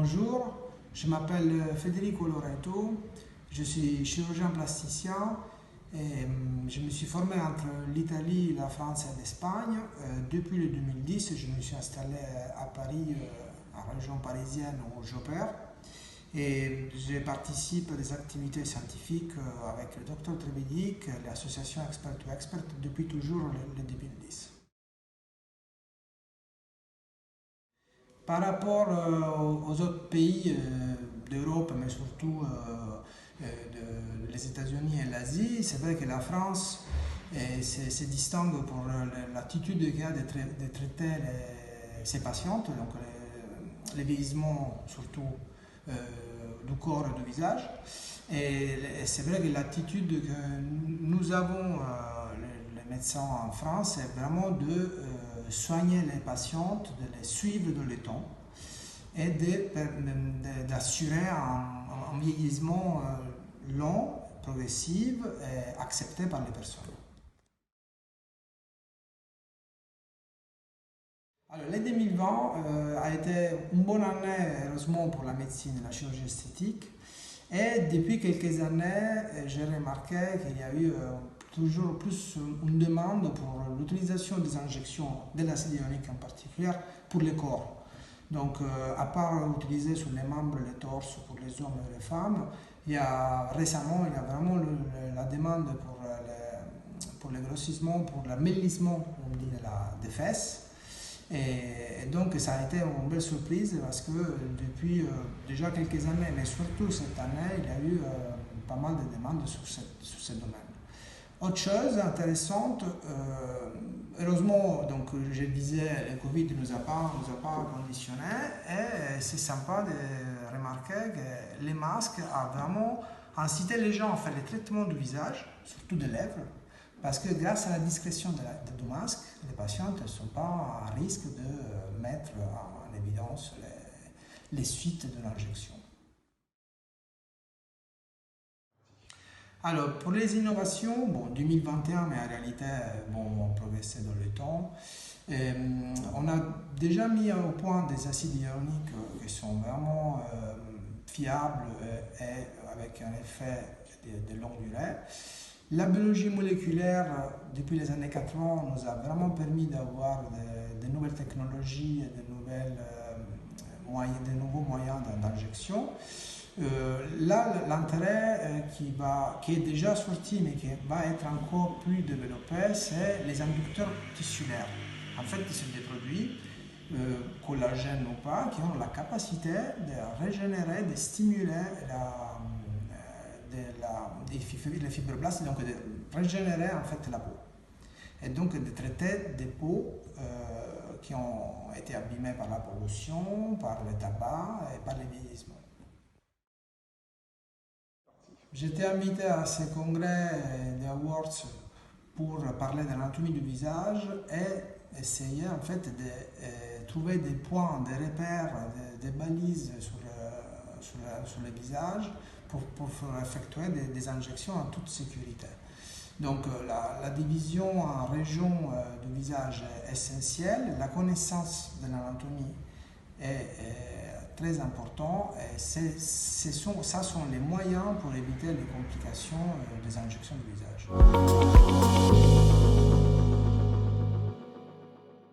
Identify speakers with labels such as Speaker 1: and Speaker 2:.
Speaker 1: Bonjour, je m'appelle Federico Loreto, je suis chirurgien plasticien et je me suis formé entre l'Italie, la France et l'Espagne. Depuis le 2010, je me suis installé à Paris, en région parisienne où j'opère. Et je participe à des activités scientifiques avec le Dr Trevidic, l'association Expert to Expert, depuis toujours le 2010. Par rapport aux autres pays d'Europe, mais surtout les États-Unis et l'Asie, c'est vrai que la France se distingue pour l'attitude qu'il y a de traiter ses patientes, donc les vieillissements surtout du corps et du visage. Et c'est vrai que l'attitude que nous avons, les médecins en France, c'est vraiment de soigner les patientes, de les suivre dans le temps et d'assurer un vieillissement lent, progressif et accepté par les personnes. Alors, l'année 2020 a été une bonne année, heureusement, pour la médecine et la chirurgie esthétique. Et depuis quelques années, j'ai remarqué qu'il y a eu toujours plus une demande pour l'utilisation des injections de l'acide hyaluronique en particulier pour le corps. Donc, à part utiliser sur les membres, les torses pour les hommes et les femmes, récemment, il y a vraiment la demande pour le grossissement, pour l'améllissement, on dit, des fesses. Et donc ça a été une belle surprise parce que depuis déjà quelques années, mais surtout cette année, il y a eu pas mal de demandes sur ce domaine. Autre chose intéressante, heureusement, donc je disais, le Covid ne nous a pas conditionnés et c'est sympa de remarquer que les masques ont vraiment incité les gens à faire les traitements du visage, surtout des lèvres. Parce que grâce à la discrétion du masque, les patientes ne sont pas à risque de mettre en évidence les suites de l'injection. Alors, pour les innovations, 2021, mais en réalité, on progressait dans le temps. On a déjà mis au point des acides hyaluroniques qui sont vraiment fiables et avec un effet de longue durée. La biologie moléculaire, depuis les années 80, nous a vraiment permis d'avoir de nouvelles technologies et de nouveaux moyens d'injection. Là, l'intérêt qui est déjà sorti, mais qui va être encore plus développé, c'est les inducteurs tissulaires. En fait, ce sont des produits, collagène ou pas, qui ont la capacité de régénérer, de stimuler les fibroblastes, donc de régénérer en fait la peau. Et donc de traiter des peaux qui ont été abîmées par la pollution, par le tabac et par le vieillissement. J'étais invité à ce congrès des Awards pour parler de l'anatomie du visage et essayer en fait de trouver des points, des repères, des balises sur le visage pour effectuer des injections en toute sécurité. Donc la division en régions du visage est essentielle, la connaissance de l'anatomie est très importante et ça sont les moyens pour éviter les complications des injections du visage.